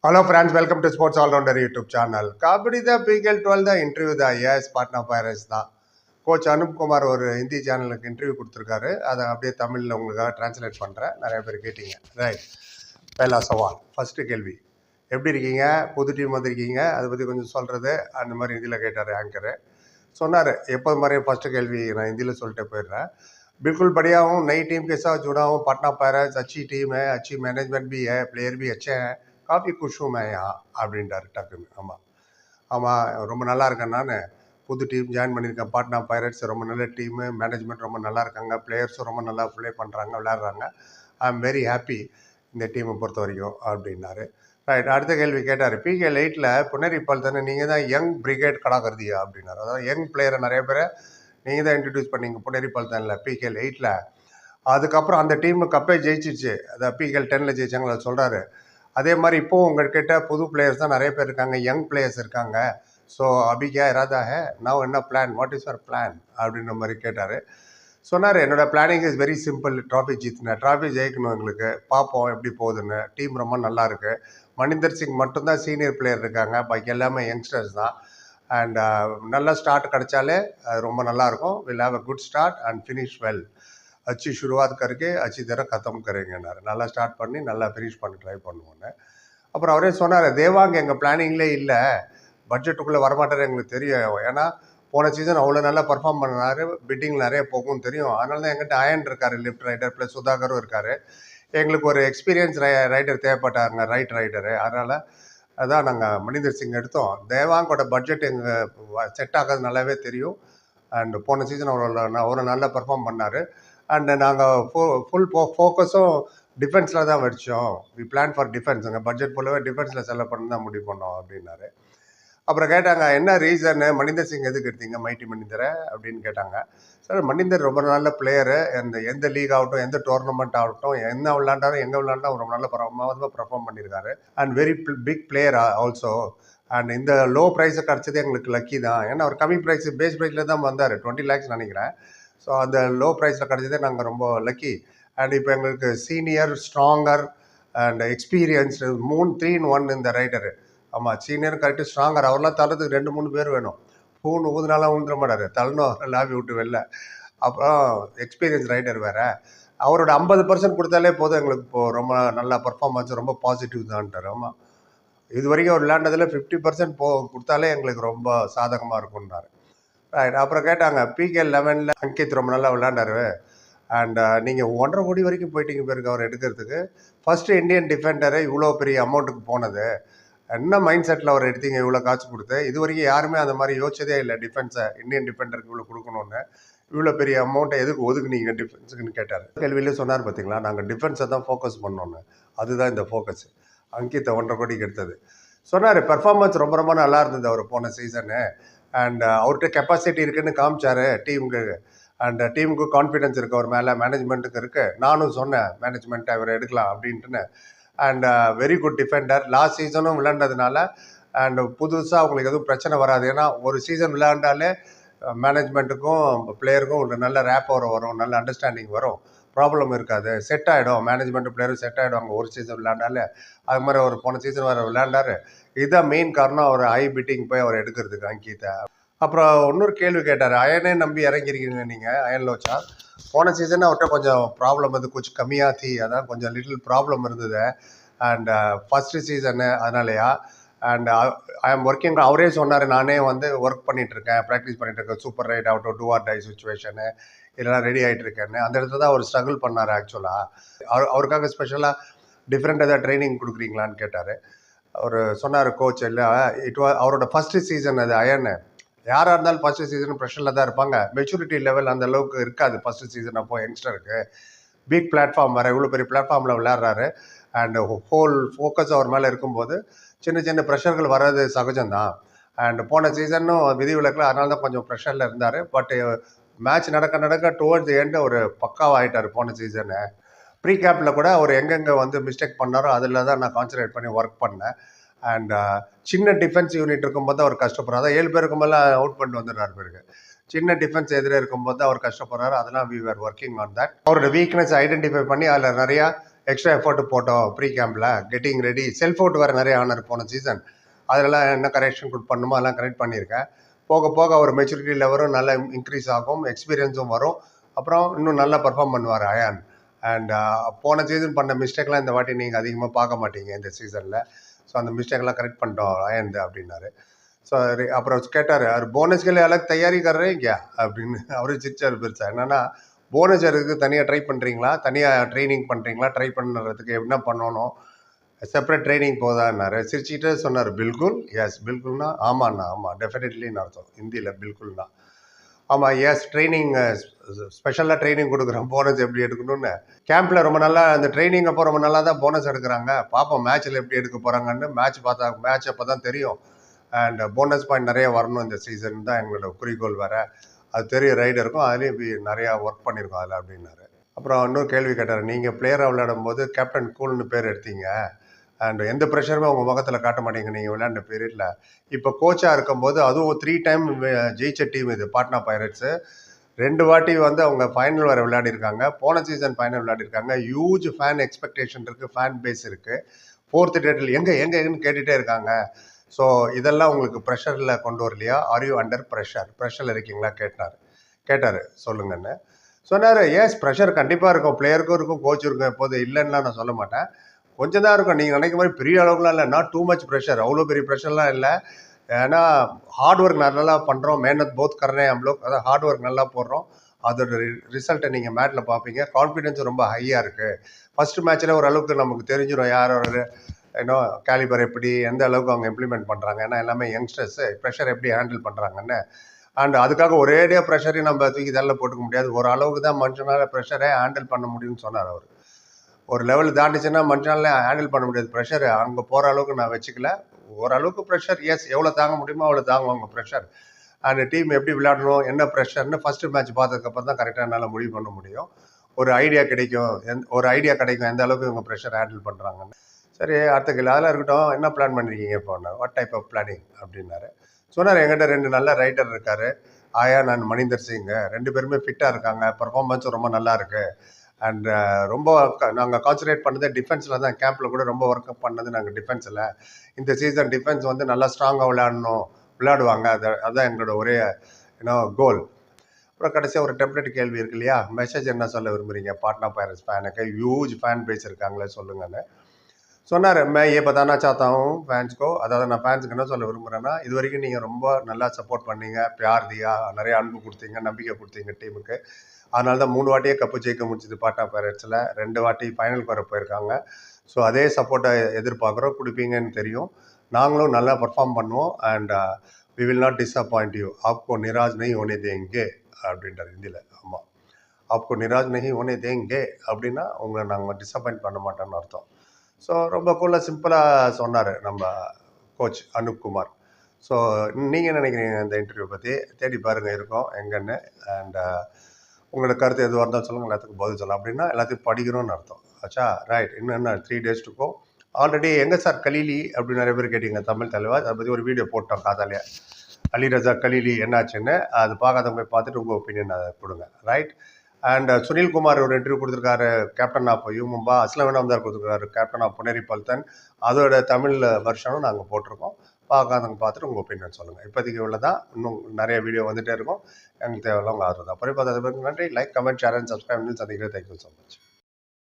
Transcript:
Hello friends, welcome to Sports All Rounder YouTube channel. Kabaddi தான் PKL 12 தான் interview தான் S Patna pirates தான். Coach Anupkumar ஒரு ஹிந்தி சேனலுக்கு இன்டர்வியூ கொடுத்துருக்காரு. அதை அப்படியே தமிழில் உங்களுக்காக டிரான்ஸ்லேட் பண்ணுறேன். நிறைய பேர் கேட்டீங்க. ரைட், પહેલા சவால், ஃபஸ்ட்டு கேள்வி, எப்படி இருக்கீங்க, புது டீம் வந்திருக்கீங்க, அதை பற்றி கொஞ்சம் சொல்கிறது அந்த மாதிரி ஹிந்தியில் கேட்டார் ஆங்கரு. சொன்னார், எப்போ மாதிரி ஃபஸ்ட்டு கேள்வி நான் ஹிந்தியில் சொல்லிட்டு போயிடுறேன். बिल्कुल बढ़िया हूँ, नई टीम के साथ जुड़ा हूँ, पटना पायरेट्स अच्छी टीम है, अच्छी मैनेजमेंट भी है, प्लेयर भी अच्छे हैं, காஃபி குஷும் அப்படின்ட்டாரு டக்குன்னு. ஆமாம் ஆமாம், ரொம்ப நல்லா இருக்கேன். நான் புது டீம் ஜாயின் பண்ணியிருக்கேன், பாட்னா பைரட்ஸ். ரொம்ப நல்ல டீமு, மேனேஜ்மெண்ட் ரொம்ப நல்லா இருக்காங்க, பிளேயர்ஸும் ரொம்ப நல்லா ப்ளே பண்ணுறாங்க, விளையாடுறாங்க. ஐ எம் வெரி ஹாப்பி இந்த டீமை பொறுத்த வரைக்கும் அப்படின்னாரு. ரைட், அடுத்த கேள்வி கேட்டார். PKL 8 புனேரிப்பால் தானே, நீங்கள் தான் யங் பிரிகேட் கடாகருதியா அப்படின்னாரு. அதாவது யங் பிளேயரை நிறைய பேரை நீங்கள் தான் இன்ட்ரடியூஸ் பண்ணீங்க புனேரிப்பால் தானில் PKL 8. அதுக்கப்புறம் அந்த டீமு கப்பே ஜெயிச்சிச்சு, அதை PKL 10 ஜெயிச்சாங்களா சொல்கிறாரு. அதே மாதிரி இப்போவும் உங்கள்கிட்ட புது பிளேயர்ஸ் தான் நிறைய பேர் இருக்காங்க, யங் பிளேயர்ஸ் இருக்காங்க. ஸோ அபிகா இராதா நான் என்ன plan, what is your plan அப்படின்ற மாதிரி கேட்டார். சொன்னார், என்னோட planning is very simple, trophy trophy ஜெயிக்கணும், எங்களுக்கு பார்ப்போம் எப்படி போகுதுன்னு. டீம் ரொம்ப நல்லா இருக்குது. மணிந்தர் சிங் மட்டும்தான் சீனியர் பிளேயர் இருக்காங்க, பாக்கி எல்லாமே யங்ஸ்டர்ஸ் தான். அண்ட் நல்ல ஸ்டார்ட் கிடைச்சாலே ரொம்ப நல்லாயிருக்கும். Will have a good start and finish well. अच्छी शुरुआत करके अच्छी तरह ख़त्म करेंगे. நல்லா ஸ்டார்ட் பண்ணி நல்லா ஃபினிஷ் பண்ணி ட்ரை பண்ணுவோன்னு. அப்புறம் அவரே சொன்னார், தேவாங்க எங்கள் பிளானிங்லேயே இல்லை, பட்ஜெட்டுக்குள்ளே வரமாட்டார் எங்களுக்கு தெரியும். ஏன்னா போன சீசன் அவ்வளோ நல்லா பர்ஃபார்ம் பண்ணார், பிட்டிங் நிறைய போகும்னு தெரியும். அதனால தான் எங்கிட்ட அயன் இருக்கார், லெஃப்ட் ரைடர், ப்ளஸ் சுதாகரும் இருக்கார். எங்களுக்கு ஒரு எக்ஸ்பீரியன்ஸ் ரைடர் தேவைப்பட்டாருங்க, ரைட் ரைடரு. அதனால் அதான் நாங்கள் மணிந்தர் சிங் எடுத்தோம். தேவாங்கோட பட்ஜெட் எங்கள் செட் ஆகாது நல்லாவே தெரியும். அண்ட் போன சீசன் அவ்வளோ நல்லா பர்ஃபார்ம் பண்ணார். அண்டு நாங்கள் ஃபுல் ஃபோக்கஸும் டிஃபென்ஸில் தான் வச்சோம். வி பிளான் ஃபார் டிஃபென்ஸ், எங்கள் பட்ஜெட் போலவே டிஃபென்ஸில் செலவு பண்ண தான் முடிவு பண்ணோம் அப்படின்னாரு. அப்புறம் கேட்டாங்க, என்ன ரீசன்னு மணிந்தர் சிங் எதுக்கு எடுத்தீங்க, மைட்டி மணிந்தரை அப்படின்னு கேட்டாங்க. சார், மணிந்தர் ரொம்ப நல்ல பிளேயரு, எந்த லீக் ஆகட்டும், எந்த டோர்னமெண்ட் ஆகட்டும், என்ன விளாண்டாலும் எங்கே விளாண்டாலும் ரொம்ப நல்ல பர்ஃபார்ம் பண்ணியிருக்காரு. And very big player also. And இந்த லோ ப்ரைஸை கிடச்சது எங்களுக்கு லக்கி தான். ஏன்னா அவர் கம்மி ப்ரைஸ், பேஸ் ப்ரைஸில் தான் வந்தார், 20 lakhs நினைக்கிறேன். ஸோ அந்த லோ ப்ரைஸில் கிடச்சதே நாங்கள் ரொம்ப லக்கி. அண்ட் இப்போ எங்களுக்கு senior, stronger and experienced 3 in 1 இந்த ரைடரு. ஆமாம், சீனியர் கரெக்டு, ஸ்ட்ராங்கர். அவரெல்லாம் தரத்துக்கு 2-3 பேர் வேணும். பூன்னு ஊதுனாலாம் ஊந்துட மாட்டார், தள்ளணும் லாபி விட்டு வெளில. அப்புறம் எக்ஸ்பீரியன்ஸ் ரைடர் வேறு. அவரோட 50% கொடுத்தாலே போதும் எங்களுக்கு. இப்போது ரொம்ப நல்லா பர்ஃபார்மன்ஸ் ரொம்ப பாசிட்டிவ் தான்ட்டார். ஆமாம், இது வரைக்கும் அவர் விளையாண்டதில் 50% கொடுத்தாலே எங்களுக்கு ரொம்ப சாதகமாக இருக்கும்னாரு. ரைட், அப்புறம் கேட்டாங்க, PKL 11 அங்கித் ரொம்ப நல்லா விளையாண்டாரு. அண்ட் நீங்கள் 1.5 கோடி வரைக்கும் போயிட்டீங்க பேருக்கு அவர் எடுக்கிறதுக்கு. ஃபஸ்ட்டு இந்தியன் டிஃபெண்டரை இவ்வளோ பெரிய அமௌண்ட்டுக்கு போனது என்ன மைண்ட் செட்டில் அவர் எடுத்தீங்க, இவ்வளோ காசு கொடுத்து? இது வரைக்கும் யாருமே அந்த மாதிரி யோசிச்சதே இல்லை, டிஃபென்ஸை இந்தியன் டிஃபெண்டருக்கு இவ்வளோ கொடுக்கணுன்னு. இவ்வளோ பெரிய அமௌண்ட்டை எதுக்கு ஒதுக்குனீங்க டிஃபென்ஸுக்குன்னு கேட்டார். கேள்வியிலே சொன்னார் பார்த்தீங்களா, நாங்கள் டிஃபென்ஸை தான் ஃபோக்கஸ் பண்ணோன்னு. அதுதான் இந்த ஃபோக்கஸ். அங்கித்தை 1.5 கோடிக்கு எடுத்தது. சொன்னார், பெர்ஃபார்மன்ஸ் ரொம்ப ரொம்ப நல்லா இருந்தது அவர் போன சீசனு. அண்ட் அவர்கிட்ட கெப்பாசிட்டி இருக்குதுன்னு காமிச்சார் டீமுக்கு. அண்ட் டீமுக்கு கான்ஃபிடென்ஸ் இருக்குது அவர் மேலே, மேனேஜ்மெண்ட்டுக்கு இருக்குது. நானும் சொன்னேன் மேனேஜ்மெண்ட்டை இவரை எடுக்கலாம் அப்படின்ட்டுன்னு. And very good defender. Last சீசனும் விளையாண்டதுனால அண்ட் புதுசாக அவங்களுக்கு எதுவும் பிரச்சனை வராது. ஏன்னா ஒரு சீசன் விளையாண்டாலே மேனேஜ்மெண்ட்டுக்கும் பிளேயருக்கும் ஒரு நல்ல ரேப்போர் வரும், நல்ல அண்டர்ஸ்டாண்டிங் வரும், ப்ராப்ளம் இருக்காது, செட் ஆகிடும். மேனேஜ்மெண்ட் பிளேயரும் செட் ஆகிடுவாங்க ஒரு சீசன் விளையாண்டாலே. அது மாதிரி அவர் போன சீசன் வேறு விளையாண்டார். இதுதான் மெயின் காரணம் அவர் ஹை பிட்டிங் போய் அவர் எடுக்கிறதுக்கு அங்கித்தை. அப்புறம் இன்னொரு கேள்வி கேட்டார், அயனே நம்பி இறங்கியிருக்கீங்க நீங்கள், அயன் லோச்சா. போன சீசன் அவர்கிட்ட கொஞ்சம் ப்ராப்ளம் வந்து கொஞ்சம் கம்மியாக தீ, அதான் கொஞ்சம் லிட்டில் ப்ராப்ளம் இருந்தது. அண்ட் ஃபஸ்ட்டு சீசனு அதனாலயா. And I am working. அவரே சொன்னார், நானே வந்து ஒர்க் பண்ணிகிட்ருக்கேன், ப்ராக்டிஸ் பண்ணிகிட்ருக்கேன், சூப்பர் ரைட் ஆகட்டும், டூ ஆர் டை சுச்சுவேஷனு இதெல்லாம் ரெடி ஆகிட்டு இருக்கேன்னு. அந்த இடத்துல தான் அவர் ஸ்ட்ரகிள் பண்ணார் ஆக்சுவலாக. அவருக்காக ஸ்பெஷலாக டிஃப்ரெண்ட் ஏதாவது ட்ரைனிங் கொடுக்குறீங்களான்னு கேட்டார். அவர் சொன்னார், கோச் இல்லை, அவரோட ஃபஸ்ட்டு சீசன் அது அயன்னு. யாராக இருந்தாலும் ஃபஸ்ட்டு சீசன் ப்ரெஷரில் தான் இருப்பாங்க. மெச்சூரிட்டி லெவல் அந்த அளவுக்கு இருக்காது ஃபஸ்ட்டு சீசன். அப்போ யங்ஸ்டருக்கு பிக் பிளாட்ஃபார்ம் வேறு, இவ்வளோ பெரிய பிளாட்ஃபார்மில் விளையாடுறாரு. அண்ட் ஹோல் ஃபோக்கஸ் அவர் மேலே இருக்கும்போது சின்ன சின்ன ப்ரெஷர்கள் வர்றது சகஜம்தான். அண்ட் போன சீசனும் விதிவிலக்கில், அதனால தான் கொஞ்சம் ப்ரெஷரில் இருந்தார். பட் மேட்ச் நடக்க டுவர்ட்ஸ் எண்டு ஒரு பக்காவாகிட்டார் போன சீசனு. ப்ரீ கேப்பில் கூட அவர் எங்கெங்கே வந்து மிஸ்டேக் பண்ணாரோ அதில் தான் நான் கான்சன்ட்ரேட் பண்ணி ஒர்க் பண்ணேன். அண்ட் சின்ன டிஃபென்ஸ் யூனிட் இருக்கும்போது தான் அவர் கஷ்டப்படுறாரு. அதான் 7 பேர் இருக்கும்போது அவுட் பண்ணிட்டு வந்துடுறாரு பேருக்கு. சின்ன டிஃபென்ஸ் எதிரே இருக்கும்போது தான் அவர் கஷ்டப்படுறாரு. அதெல்லாம் we are working on that. அவரோட வீக்னஸ் ஐடென்டிஃபை பண்ணி அதில் நிறையா எக்ஸ்ட்ரா எஃபோர்ட் போட்டோம் ப்ரீ கேம்பில், கெட்டிங் ரெடி, செல்ஃப் அவுட் வேறு நிறைய ஆனர் போன சீசன். அதெல்லாம் என்ன கரெக்ஷன் பண்ணுமோ அதெல்லாம் கரெக்ட் பண்ணியிருக்கேன். போக போக ஒரு மெச்சூரிட்டி லெவலும் நல்லா இன்க்ரீஸ் ஆகும், எக்ஸ்பீரியன்ஸும் வரும். அப்புறம் இன்னும் நல்லா பர்ஃபார்ம் பண்ணுவார் அயான். அண்ட் போன சீசன் பண்ண மிஸ்டேக்லாம் இந்த வாட்டி நீங்கள் அதிகமாக பார்க்க மாட்டீங்க இந்த சீசனில். ஸோ அந்த மிஸ்டேக்லாம் கரெக்ட் பண்ணிட்டோம் அயன் அப்படின்னாரு. ஸோ அப்புறம் கேட்டார், அவர் போனஸ் के लिए अलग तैयारी कर रहे हैं क्या அப்படின்னு அவரு சிரிச்சார் பெருசா. என்னன்னா, போனஸ் எடுக்கு தனியாக ட்ரை பண்ணுறீங்களா, தனியாக ட்ரைனிங் பண்ணுறீங்களா, ட்ரை பண்ணுறதுக்கு என்ன பண்ணணும், செப்பரேட் ட்ரைனிங் போதான்னாரு. சிரிச்சுக்கிட்டே சொன்னார், பில்குல் எஸ். பில்குல்னா ஆமாண்ணா, ஆமாம் டெஃபினெட்லின்னு அர்த்தம் ஹிந்தியில் பில்குல்னா. ஆமாம் எஸ், ட்ரைனிங் ஸ்பெஷலாக ட்ரைனிங் கொடுக்குறோம் போனஸ் எப்படி எடுக்கணும்னு. கேம்பில் ரொம்ப நல்லா அந்த ட்ரைனிங் அப்போ ரொம்ப நல்லா தான் போனஸ் எடுக்கிறாங்க. பார்ப்போம் மேட்ச்சில் எப்படி எடுக்க போகிறாங்கன்னு. மேட்ச் அப்போ தான் தெரியும். அண்ட் போனஸ் பாயிண்ட் நிறைய வரணும் இந்த சீசன் தான் எங்களோட குறிக்கோள் வேறு. அது தெரியும் ரைடருக்கும், அதுலேயும் நிறையா ஒர்க் பண்ணியிருக்கோம் அதில் அப்படின்னாரு. அப்புறம் இன்னொரு கேள்வி கேட்டார், நீங்கள் பிளேயராக விளையாடும் போது கேப்டன் கூல்னு பேர் எடுத்தீங்க, அண்ட் எந்த ப்ரெஷருமே உங்கள் முகத்தில் காட்ட மாட்டீங்க நீங்கள் விளையாண்ட பீரியடில். இப்போ கோச்சாக இருக்கும்போது அதுவும் 3 டைம் ஜெயிச்ச டீம் இது பாட்னா பைரட்ஸு. 2 வாட்டி வந்து அவங்க ஃபைனல் வர விளையாடிருக்காங்க, போன சீசன் ஃபைனல் விளையாடிருக்காங்க. ஹியூஜ் ஃபேன் எக்ஸ்பெக்டேஷன் இருக்குது, ஃபேன் பேஸ் இருக்குது. 4th டைட்டில் எங்கேன்னு கேட்டுகிட்டே இருக்காங்க. ஸோ இதெல்லாம் உங்களுக்கு ப்ரெஷரில் கொண்டு வரலையா? ஆர் யூ அண்டர் ப்ரெஷரில் இருக்கீங்களா கேட்டார் சொல்லுங்கன்னு சொன்னார். எஸ், ப்ரெஷர் கண்டிப்பாக இருக்கும், பிளேயருக்கும் இருக்கும், கோச்சும் இருக்கும். எப்போது இல்லைன்னா நான் சொல்ல மாட்டேன், கொஞ்சம் தான் இருக்கும். நீங்கள் நினைக்கிற மாதிரி பெரிய அளவுக்குலாம் இல்லை, நாட் டூ மச் ப்ரெஷர், அவ்வளோ பெரிய ப்ரெஷர்லாம் இல்லை. ஏன்னா ஹார்ட் ஒர்க் நல்லா பண்ணுறோம், மேனத் போத் கர்னே ஹம் லோக், அதாவது ஹார்ட் ஒர்க் நல்லா போடுறோம். அதோட ரிசல்ட்டை நீங்கள் மேட்டில் பார்ப்பீங்க. கான்ஃபிடென்ஸ் ரொம்ப ஹையாக இருக்குது. ஃபஸ்ட்டு மேட்ச்சில் ஓரளவுக்கு நமக்கு தெரிஞ்சிடும் யார் ஒரு ஏன்னோ கேலிபர் எப்படி, எந்த அளவுக்கு அவங்க இம்ப்ளிமெண்ட் பண்ணுறாங்க. ஏன்னா எல்லாமே யங்ஸ்டர்ஸு, ப்ரெஷர் எப்படி ஹேண்டில் பண்ணுறாங்கன்னு. அண்ட் அதுக்காக ஒரேடியாக ப்ரெஷரையும் நம்ம தூக்கி தள்ள போட்டுக்க முடியாது. ஒரு அளவுக்கு தான் மனுஷனால் ப்ரெஷரை ஹேண்டில் பண்ண முடியும்னு சொன்னார் அவர். ஒரு லெவல் தாண்டிச்சுன்னா மனுஷனால ஹேண்டில் பண்ண முடியாது ப்ரெஷர். அங்கே போகிற அளவுக்கு நான் வச்சுக்கல. ஓரளவுக்கு ப்ரெஷர் எஸ், எவ்வளோ தாங்க முடியுமோ அவ்வளோ தாங்குவாங்க ப்ரெஷர். அந்த டீம் எப்படி விளையாடணும், என்ன ப்ரெஷர்னு ஃபஸ்ட்டு மேட்ச் பார்த்ததுக்கப்புறம் தான் கரெக்டாக என்னால் முடிவு பண்ண முடியும். ஒரு ஐடியா கிடைக்கும் எந்த அளவுக்கு இவங்க ப்ரெஷர் ஹேண்டில் பண்ணுறாங்கன்னு. சரி, அடுத்த கேள்வி அதெல்லாம் இருக்கட்டும், என்ன பிளான் பண்ணியிருக்கீங்க இப்போ? வாட் டைப் ஆஃப் பிளானிங் அப்படின்னாரு. சொன்னார், என்கிட்ட 2 நல்ல ரைட்டர் இருக்கார், ஆயான் அண்ட் மணிந்தர் சிங். 2 பேருமே ஃபிட்டாக இருக்காங்க, பர்ஃபார்மன்ஸும் ரொம்ப நல்லா இருக்குது. அண்ட் ரொம்ப நாங்கள் கான்சன்ட்ரேட் பண்ணது டிஃபென்ஸில் தான். கேம்பில் கூட ரொம்ப ஒர்க் பண்ணது நாங்கள் டிஃபென்ஸில். இந்த சீசன் டிஃபென்ஸ் வந்து நல்லா ஸ்ட்ராங்காக விளையாடுவாங்க. அதுதான் எங்களோட ஒரே கோல். அப்புறம் கடைசியாக ஒரு டெம்ப்ளேட் கேள்வி இருக்கு இல்லையா, மெசேஜ் என்ன சொல்ல விரும்புகிறீங்க பாட்னா பைரட்ஸ் ஃபேனுக்கு, ஹியூஜ் ஃபேன் பேஸ் இருக்காங்களே சொல்லுங்கன்னு சொன்னார். मैं ये बताना चाहता हूँ फैंस को, அதாவது நான் ஃபேன்ஸுக்கு என்ன சொல்ல விரும்புகிறேன்னா, இது வரைக்கும் நீங்கள் ரொம்ப நல்லா சப்போர்ட் பண்ணீங்க, பியார் தியா, நிறைய அன்பு கொடுத்தீங்க, நம்பிக்கை கொடுத்தீங்க டீமுக்கு. அதனால தான் 3 வாட்டியே கப்பு ஜெயிக்க முடிச்சுது பாட்னா பைரட்ஸில். 2 வாட்டி ஃபைனலுக்கு வர போயிருக்காங்க. ஸோ அதே சப்போர்ட்டை எதிர்பார்க்குறோம், கொடுப்பீங்கன்னு தெரியும். நாங்களும் நல்லா பர்ஃபார்ம் பண்ணுவோம். And we will not disappoint you, ஆப்கோ நிராஜ் நஹி ஹோனே தேங்கே அப்படின்றார் ஹிந்தியில். ஆமாம், ஆப்கோ நிராஜ் நஹி ஹோனே தேங்கே அப்படின்னா உங்களை நாங்கள் டிஸப்பாயிண்ட் பண்ண மாட்டோம்னு அர்த்தம். ஸோ ரொம்ப கூலாக சிம்பிளாக சொன்னார் நம்ம கோச் அனுப் குமார். ஸோ நீங்கள் என்ன நினைக்கிறீங்க இந்த இன்டர்வியூ பற்றி? தேடி பாருங்கள் இருக்கும் எங்கன்னு. அண்ட் உங்களோட கருத்து எதுவாக இருந்தாலும் சொல்லுங்கள், எல்லாத்துக்கும் பதில் சொல்லலாம். அப்படின்னா எல்லாத்தையும் படிக்கணும்னு அர்த்தம் ஆச்சா. ரைட், இன்னும் என்ன 3 days to go. ஆல்ரெடி எங்கே சார் கலீலி அப்படின்னு நிறைய பேர் கேட்டீங்க தமிழ் தலைவர். அதை பற்றி ஒரு வீடியோ போட்டோம் காதாலே, அலி ரஜா கலீலி என்னாச்சுன்னு. அது பார்க்காதவங்க போய் பார்த்துட்டு உங்கள் ஒப்பீனியன் அதை கொடுங்க. ரைட். அண்ட் சுனில் குமார் ஒரு இன்டர்வியூ கொடுத்துருக்காரு, captain of U Mumba. Aslam Inamdar கொடுத்துருக்காரு, கேப்டன் ஆஃப் புனேரி பல்தன். அதோட தமிழ் வெர்ஷனும் நாங்கள் போட்டிருக்கோம். பார்க்காதவங்க பார்த்துட்டு உங்கள் ஒப்பீனியன் சொல்லுங்கள். இப்போதைக்கு உள்ளதான், இன்னும் நிறைய வீடியோ வந்துகிட்டே இருக்கும். எங்களுக்கு தேவையில்ல உங்கள் ஆதரவு தான். அப்புறம் பார்த்தது நன்றி. Like, comment, share and subscribe. சந்திக்கிறேன். Thank you so much.